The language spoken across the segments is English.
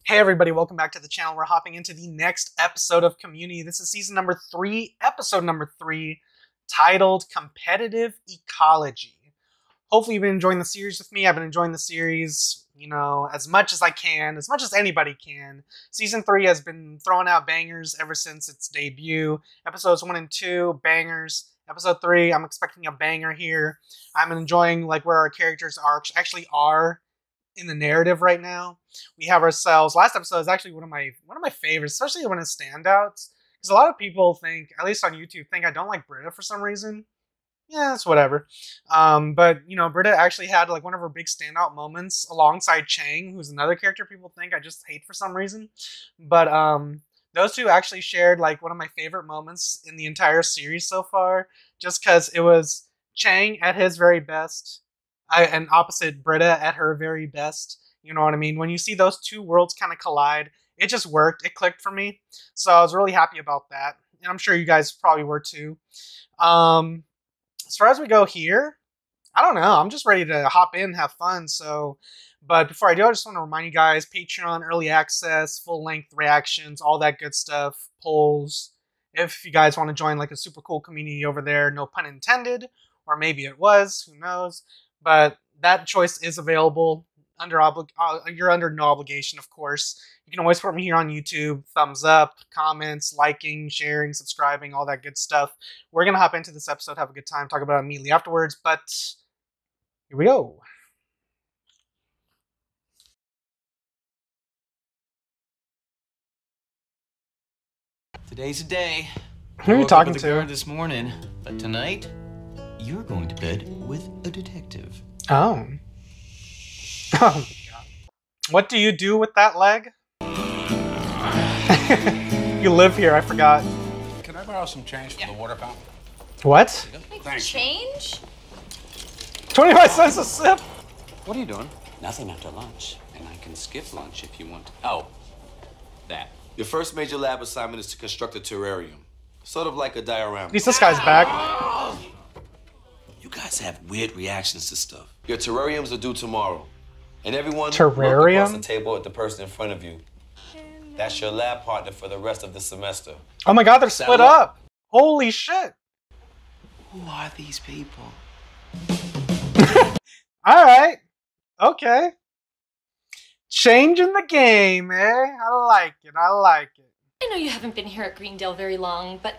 Hey everybody, welcome back to the channel. We're hopping into the next episode of Community. This is season number 3, episode number 3, titled Competitive Ecology. Hopefully you've been enjoying the series with me. I've been enjoying the series, as much as I can, as much as anybody can. Season 3 has been throwing out bangers ever since its debut. Episodes 1 and 2, bangers. Episode 3, I'm expecting a banger here. I'm enjoying where our characters actually are in the narrative right now. We have ourselves, last episode is actually one of my favorites, especially when it's standouts. Because a lot of people think, at least on YouTube, I don't like Britta for some reason. Yeah, it's whatever. But Britta actually had one of her big standout moments alongside Chang, who's another character people think I just hate for some reason. But those two actually shared one of my favorite moments in the entire series so far, just because it was Chang at his very best, and opposite Britta at her very best. You know what I mean? When you see those two worlds kind of collide, it just worked. It clicked for me. So I was really happy about that. And I'm sure you guys probably were too. As far as we go here, I don't know. I'm just ready to hop in, have fun. But before I do, I just want to remind you guys, Patreon, early access, full-length reactions, all that good stuff, polls. If you guys want to join a super cool community over there, no pun intended, or maybe it was, who knows. But that choice is available. You're under no obligation, of course. You can always support me here on YouTube. Thumbs up, comments, liking, sharing, subscribing, all that good stuff. We're going to hop into this episode, have a good time, talk about it immediately afterwards. But here we go. Today's a day. Who are you talking to? This morning, but tonight you're going to bed with a detective. Oh. Oh my god. What do you do with that leg? You live here, I forgot. Can I borrow some change from the water fountain? What? Thanks. Change? 25 cents a sip? What are you doing? Nothing after lunch, and I can skip lunch if you want. Oh, that. Your first major lab assignment is to construct a terrarium. Sort of like a diorama. At least this guy's back. You guys have weird reactions to stuff. Your terrariums are due tomorrow. And everyone Terrarium? look across the table at the person in front of you. That's your lab partner for the rest of the semester. Oh my god, they're split up. Holy shit. Who are these people? Alright. Okay. Changing the game, eh? I like it. I like it. I know you haven't been here at Greendale very long, but,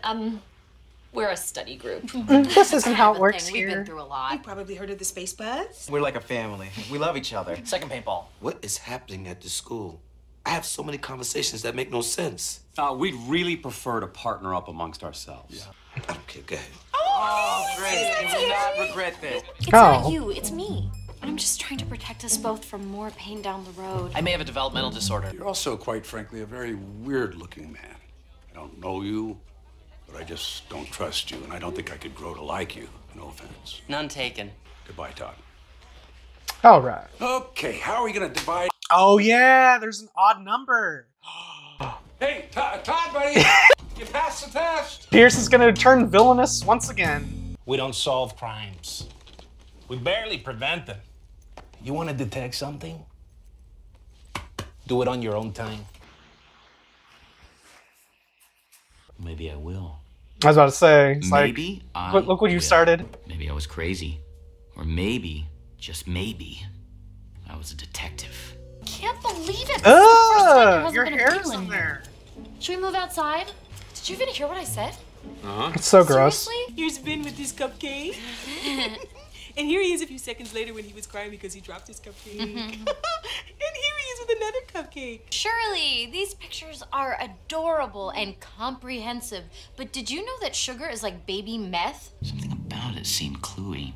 we're a study group. This isn't how it works We've here. been through a lot. You've probably heard of the Space Buzz. We're like a family. We love each other. Second paintball. What is happening at the school? I have so many conversations that make no sense. We'd really prefer to partner up amongst ourselves. I don't care. Go ahead. Oh, great. You will not regret this. It's not you, it's me. I'm just trying to protect us both from more pain down the road. I may have a developmental disorder. You're also, quite frankly, a very weird-looking man. I don't know you, but I just don't trust you, and I don't think I could grow to like you. No offense. None taken. Goodbye, Todd. Alright. Okay, how are we gonna divide? Oh yeah, there's an odd number. Hey, Todd, buddy! You passed the test! Pierce is gonna turn villainous once again. We don't solve crimes. We barely prevent them. You want to detect something? Do it on your own time. Maybe I will. I was about to say, it's Maybe look what you started. Maybe I was crazy. Or maybe, just maybe, I was a detective. Can't believe it. This is the first time Ugh, your husband been hair's in here. there. Should we move outside? Did you even hear what I said? It's so gross. Seriously? Here's Ben with his cupcake. And here he is a few seconds later when he was crying because he dropped his cupcake. And here he is with another cupcake. Surely, these pictures are adorable and comprehensive. But did you know that sugar is like baby meth? Something about it seemed cluey.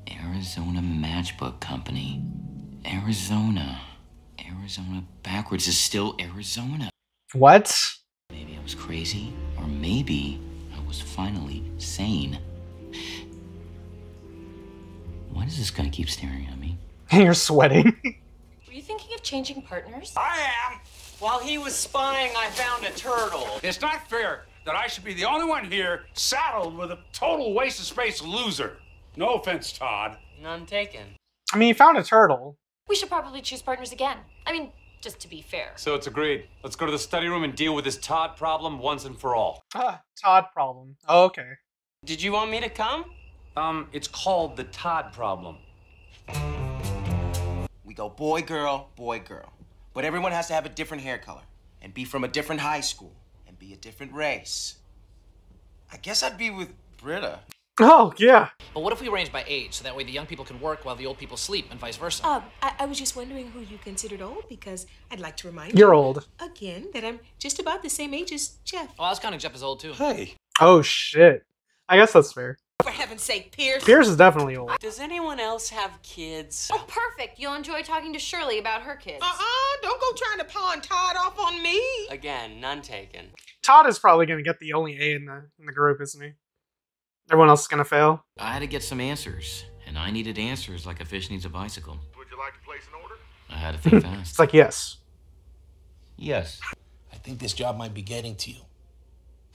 Arizona Matchbook Company. Arizona. Arizona backwards is still Arizona. What? Maybe I was crazy, or maybe I was finally sane. Why does this guy keep staring at me? You're sweating. Were you thinking of changing partners? I am! While he was spying, I found a turtle. It's not fair that I should be the only one here saddled with a total waste of space loser. No offense, Todd. None taken. I mean, you found a turtle. We should probably choose partners again. I mean, just to be fair. So it's agreed. Let's go to the study room and deal with this Todd problem once and for all. Todd problem. Oh, okay. Did you want me to come? It's called the Todd problem. We go boy, girl, boy, girl. But everyone has to have a different hair color and be from a different high school and be a different race. I guess I'd be with Britta. Oh, yeah. But what if we arrange by age, so that way the young people can work while the old people sleep, and vice versa? I was just wondering who you considered old, because I'd like to remind You're you old. again that I'm just about the same age as Jeff. Oh, I was counting Jeff as old, too. Hey. Oh, shit. I guess that's fair. For heaven's sake, Pierce. Pierce is definitely old. Does anyone else have kids? Oh, perfect. You'll enjoy talking to Shirley about her kids. Don't go trying to pawn Todd off on me. Again, none taken. Todd is probably going to get the only A in the group, isn't he? Everyone else is going to fail. I had to get some answers, and I needed answers like a fish needs a bicycle. Would you like to place an order? I had to think fast. It's like, yes. Yes. I think this job might be getting to you.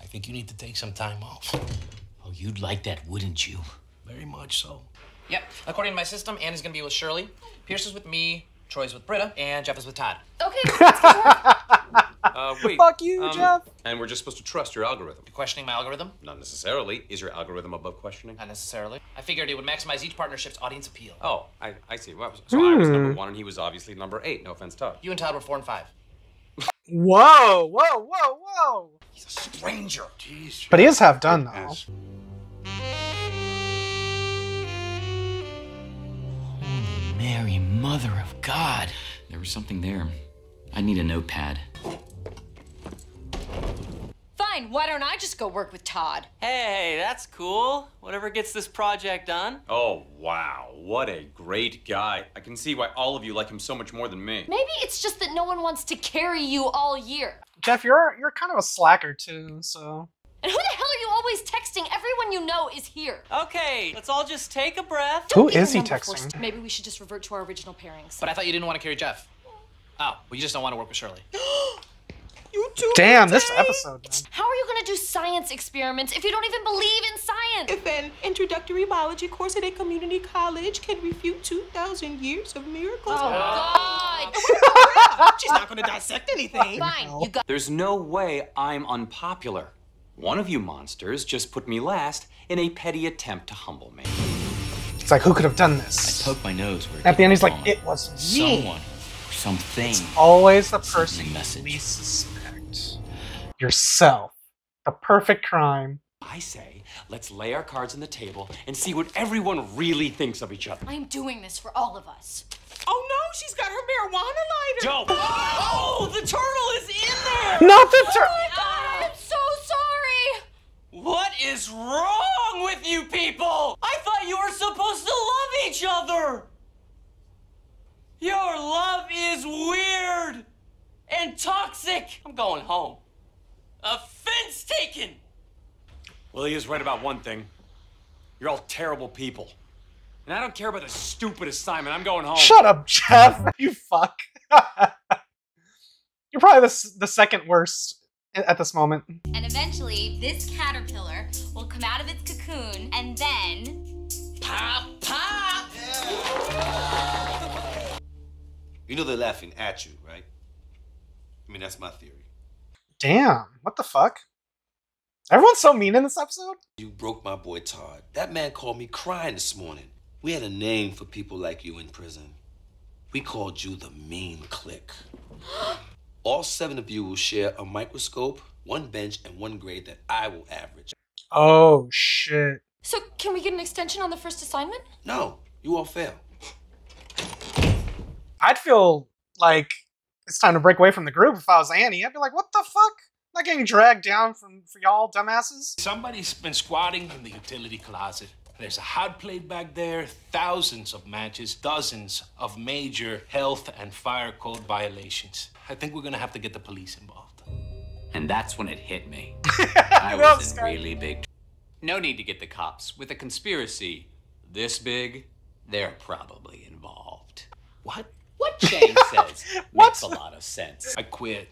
I think you need to take some time off. Oh, you'd like that, wouldn't you? Very much so. Yep. According to my system, Anna's gonna be with Shirley, Pierce is with me, Troy's with Britta, and Jeff is with Todd. Okay, let's get to work. Wait. Fuck you, Jeff. And we're just supposed to trust your algorithm. You questioning my algorithm? Not necessarily. Is your algorithm above questioning? Not necessarily. I figured it would maximize each partnership's audience appeal. Oh, I see. Well, so I was number 1 and he was obviously number 8. No offense, Todd. You and Todd were 4 and 5. Whoa, whoa, whoa, whoa. He's a stranger. Jeez, But he is half done, though. Yes. Mary, Mother of God. There was something there. I need a notepad. Fine, why don't I just go work with Todd? Hey, that's cool. Whatever gets this project done. Oh, wow. What a great guy. I can see why all of you like him so much more than me. Maybe it's just that no one wants to carry you all year. Jeff, you're kind of a slacker, too, so... And who the hell are you always texting? Everyone you know is here. Okay, let's all just take a breath. Who Get is he your number texting? first. Maybe we should just revert to our original pairings. But I thought you didn't want to carry Jeff. Oh, well, you just don't want to work with Shirley. You too. Damn, this episode, man. How are you going to do science experiments if you don't even believe in science? If an introductory biology course at a community college can refute 2,000 years of miracles. Oh, God. She's not going to dissect anything. Fine, you got... There's no way I'm unpopular. One of you monsters just put me last in a petty attempt to humble me. It's like, who could have done this? I poked my nose where it At the end, he's didn't like, belong. it was me. Someone or something. Always the person Sending you message. least suspect. Yourself. The perfect crime. I say, let's lay our cards on the table and see what everyone really thinks of each other. I'm doing this for all of us. Oh no, she's got her marijuana lighter. Joe! Oh, the turtle is in there! Not the turtle! Oh my God, I'm so sorry! What is wrong with you people? I thought you were supposed to love each other. Your love is weird and toxic. I'm going home. Offense taken. Well, he is right about one thing. You're all terrible people. And I don't care about the stupid assignment. I'm going home. Shut up, Jeff. You fuck. You're probably the second worst at this moment. And eventually, this caterpillar will come out of its cocoon and then... Pop, pop! You know they're laughing at you, right? I mean, that's my theory. Damn. What the fuck? Everyone's so mean in this episode. You broke my boy Todd. That man called me crying this morning. We had a name for people like you in prison. We called you the mean clique. All 7 of you will share a microscope, 1 bench, and 1 grade that I will average. Oh, shit. So, can we get an extension on the first assignment? No, you all fail. I'd feel like it's time to break away from the group if I was Annie. I'd be like, what the fuck? I'm not getting dragged down for y'all dumbasses. Somebody's been squatting in the utility closet. There's a hot plate back there, thousands of matches, dozens of major health and fire code violations. I think we're gonna have to get the police involved. And that's when it hit me. I was in really big. No need to get the cops. With a conspiracy this big, they're probably involved. What? What Jane says What? makes a lot of sense. I quit.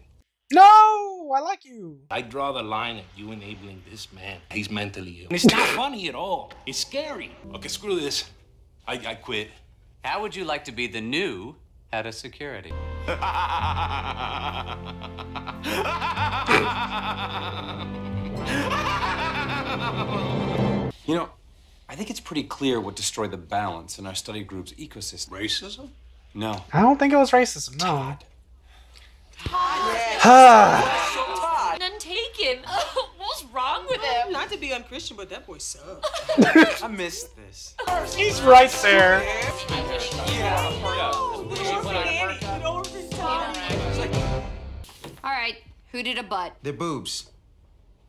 No, I like you. I draw the line at you enabling this man. He's mentally ill. And it's not funny at all. It's scary. Okay, screw this. I quit. How would you like to be the new Head of security. You know, I think it's pretty clear what destroyed the balance in our study group's ecosystem. Racism? No. I don't think it was racism, no. None taken. What's wrong with him? Not to be unchristian, but that boy sucks. I missed this. He's right there. All right, who did a butt? They're boobs.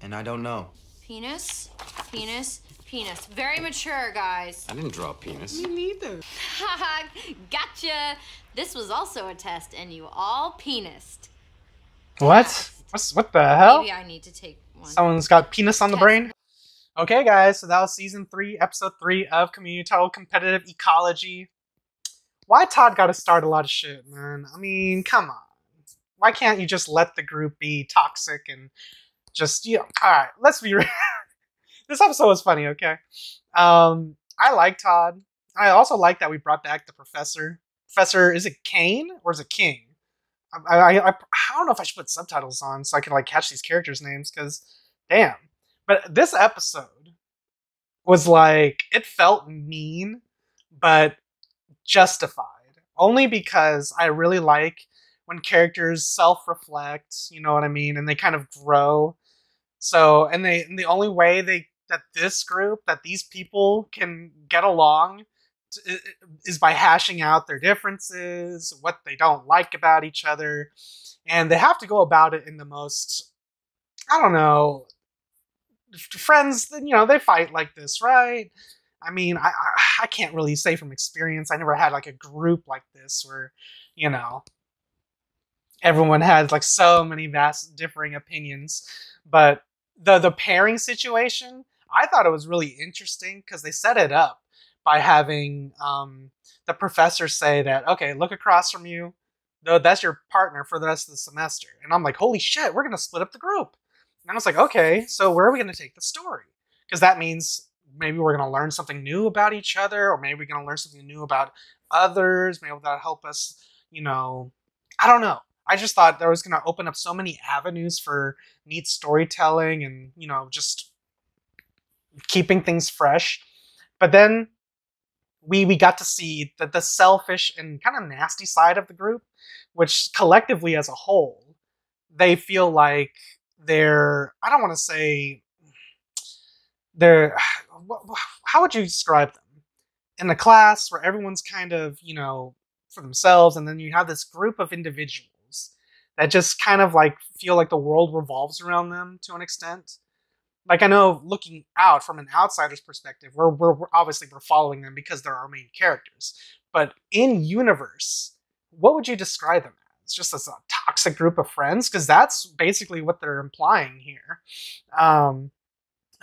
And I don't know. Penis, penis, penis. Very mature, guys. I didn't draw a penis. Me neither. Haha, gotcha. This was also a test, and you all penised. What? What the hell? Maybe I need to take one. Someone's got penis on the brain? Okay, guys, so that was season 3, episode 3 of Community titled Competitive Ecology. Why Todd gotta start a lot of shit, man? I mean, come on. Why can't you just let the group be toxic and just, you know, alright, let's be real. This episode was funny, okay? I like Todd. I also like that we brought back the professor. Professor, is it Kane or is it King? I don't know if I should put subtitles on so I can like catch these characters' names, because damn. But this episode was like, it felt mean, but justified. Only because I really like when characters self-reflect, you know what I mean, and they kind of grow. So, and the only way that these people can get along is by hashing out their differences, what they don't like about each other, and they have to go about it in the most, I don't know, friends, you know, they fight like this, right? I mean, I can't really say from experience. I never had like a group like this where, you know, everyone has like so many vast differing opinions. But the pairing situation, I thought it was really interesting because they set it up by having the professor say that, okay, look across from you. No, that's your partner for the rest of the semester. And I'm like, holy shit, we're going to split up the group. And I was like, okay, so where are we going to take the story? Because that means maybe we're going to learn something new about each other, or maybe we're going to learn something new about others. Maybe that'll help us, you know, I don't know. I just thought that was going to open up so many avenues for neat storytelling and, you know, just keeping things fresh. But then we got to see the selfish and kind of nasty side of the group, which collectively as a whole, they feel like they're, I don't want to say they're, how would you describe them? In a class where everyone's kind of, you know, for themselves, and then you have this group of individuals that just kind of like feel like the world revolves around them to an extent. Like, I know looking out from an outsider's perspective, we're obviously we're following them because they're our main characters. But in universe, what would you describe them as? Just as a toxic group of friends? Because that's basically what they're implying here. And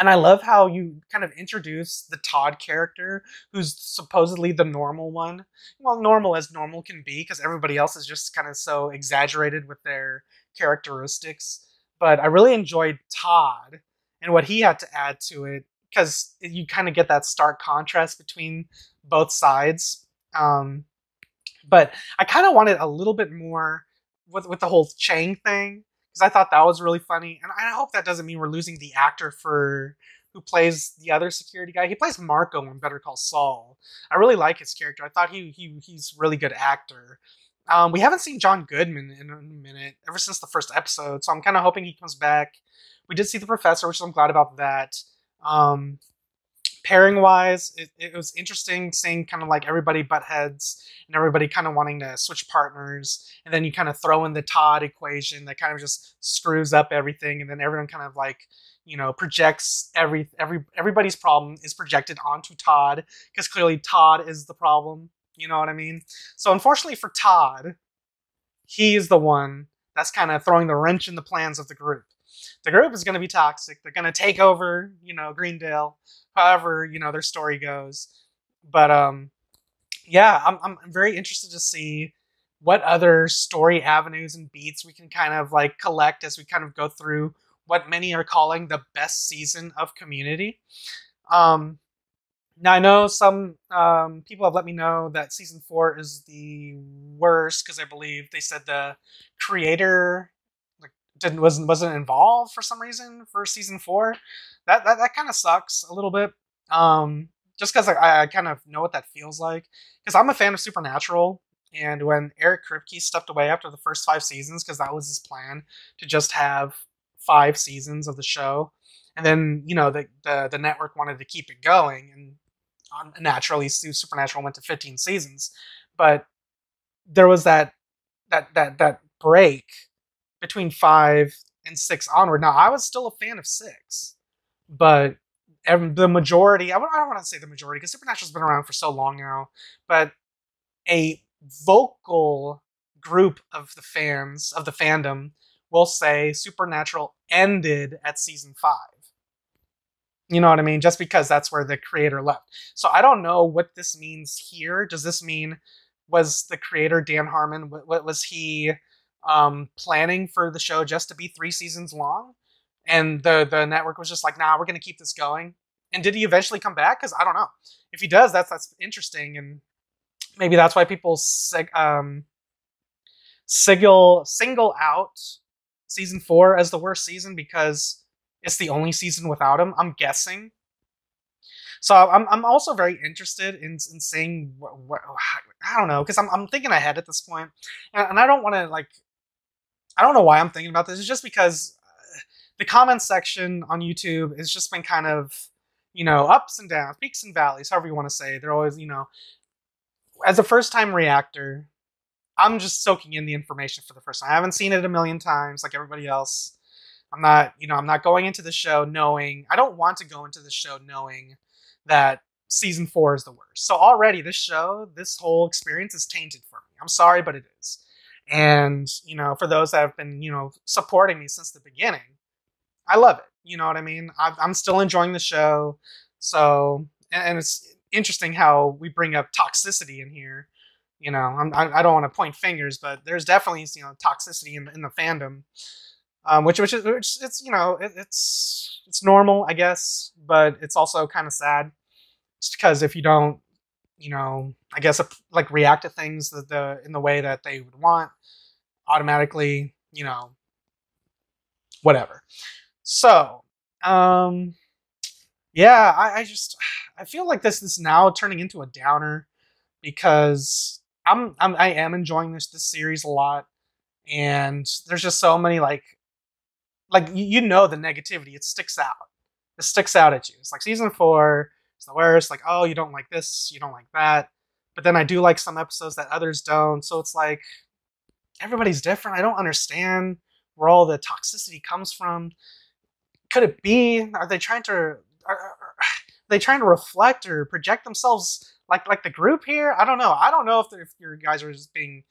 I love how you kind of introduce the Todd character, who's supposedly the normal one. Well, normal as normal can be, because everybody else is just kind of so exaggerated with their characteristics. But I really enjoyed Todd and what he had to add to it, because you kind of get that stark contrast between both sides. But I kind of wanted a little bit more with the whole Chang thing, because I thought that was really funny. And I hope that doesn't mean we're losing the actor who plays the other security guy. He plays Marco in Better Call Saul. I really like his character. I thought he's a really good actor. We haven't seen John Goodman in a minute, ever since the first episode, so I'm kind of hoping he comes back. We did see the professor, which I'm glad about that. Pairing-wise, it was interesting seeing kind of like everybody butt heads and everybody kind of wanting to switch partners. And then you kind of throw in the Todd equation that kind of just screws up everything. And then everyone kind of like, you know, projects everybody's problem is projected onto Todd, because clearly Todd is the problem. You know what I mean? So unfortunately for Todd, he is the one that's kind of throwing the wrench in the plans of the group. The group is going to be toxic. They're going to take over, you know, Greendale, however, you know, their story goes. But yeah, I'm very interested to see what other story avenues and beats we can kind of like collect as we kind of go through what many are calling the best season of Community. Now I know some people have let me know that season 4 is the worst because I believe they said the creator like wasn't involved for some reason for season 4. That kind of sucks a little bit. Just because I kind of know what that feels like because I'm a fan of Supernatural. And when Eric Kripke stepped away after the first 5 seasons, because that was his plan to just have 5 seasons of the show, and then the network wanted to keep it going, and naturally Supernatural went to 15 seasons, but there was that break between 5 and 6 onward. Now I was still a fan of 6, but the majority, I don't want to say the majority because Supernatural's been around for so long now, but a vocal group of the fans of the fandom will say Supernatural ended at season 5. You know what I mean? Just because that's where the creator left. So I don't know what this means here. Does this mean was the creator Dan Harmon? What was he planning for the show just to be 3 seasons long? And the network was just like, nah, we're gonna keep this going. And did he eventually come back? Because I don't know. If he does, that's interesting, and maybe that's why people single out season 4 as the worst season because it's the only season without him. I'm guessing. So I'm also very interested in seeing what I don't know because I'm thinking ahead at this point, and I don't want to I don't know why I'm thinking about this. It's just because the comment section on YouTube has just been kind of ups and downs, peaks and valleys, however you want to say. They're always as a first-time reactor, I'm just soaking in the information for the first time. I haven't seen it a million times like everybody else. I'm not going into the show knowing, I don't want to go into the show knowing that season 4 is the worst. So already this whole experience is tainted for me. I'm sorry, but it is. And, for those that have been, supporting me since the beginning, I love it. You know what I mean? I'm still enjoying the show. So, and it's interesting how we bring up toxicity in here. I don't want to point fingers, but there's definitely toxicity in the fandom, which it's it's normal, I guess, but it's also kind of sad, just because if you don't, I guess like react to things in the way that they would want, automatically, whatever. So, yeah, I feel like this is now turning into a downer because I am enjoying this series a lot, and there's just so many like the negativity. It sticks out. It sticks out at you. It's like season 4 is the worst. Like, oh, you don't like this, you don't like that, but then I do like some episodes that others don't. So it's like everybody's different. I don't understand where all the toxicity comes from. Could it be? Are they trying to reflect or project themselves like the group here? I don't know. I don't know if your guys are just being,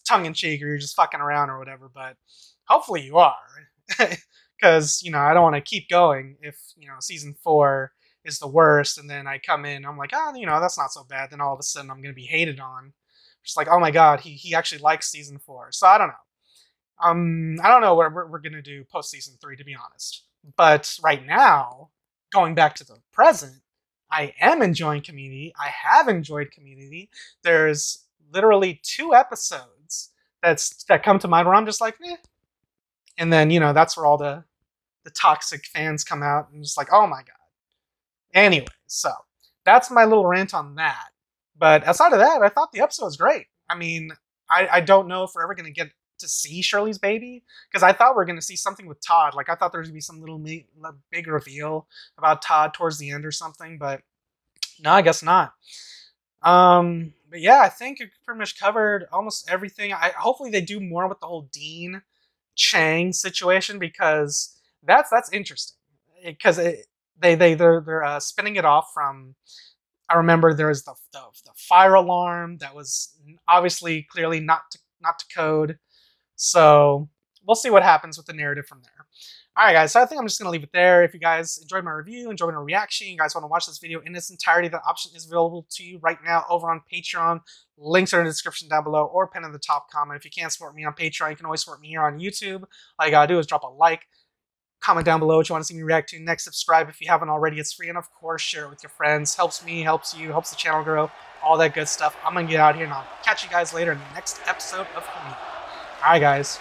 tongue in cheek, or you're just fucking around or whatever. But hopefully you are, because I don't want to keep going if season 4 is the worst, and then I come in, I'm like, that's not so bad. Then all of a sudden I'm gonna be hated on. Just like, oh my god, he actually likes season 4. So I don't know. I don't know what we're gonna do post season 3, to be honest. But right now, going back to the present, I am enjoying Community. I have enjoyed Community. There's literally 2 episodes that come to mind where I'm just like, eh. And then that's where all the toxic fans come out and just like, oh my god. Anyway, so that's my little rant on that. But outside of that, I thought the episode was great. I mean, I don't know if we're ever going to get to see Shirley's baby, because I thought we were going to see something with Todd. Like, I thought there was going to be some little big reveal about Todd towards the end or something, but no, I guess not. But yeah, I think it pretty much covered almost everything. Hopefully they do more with the whole Dean Chang situation, because that's interesting. Because they're spinning it off from. I remember there was the fire alarm that was obviously clearly not to code. So we'll see what happens with the narrative from there. All right, guys, so I think I'm just going to leave it there. If you guys enjoyed my review, enjoyed my reaction, you guys want to watch this video in its entirety, that option is available to you right now over on Patreon. Links are in the description down below or pinned in the top comment. If you can't support me on Patreon, you can always support me here on YouTube. All you got to do is drop a like, Comment down below what you want to see me react to next. Subscribe if you haven't already. It's free. And of course, share it with your friends. Helps me, helps you, helps the channel grow. All that good stuff. I'm going to get out of here and I'll catch you guys later in the next episode of Community. Alright guys.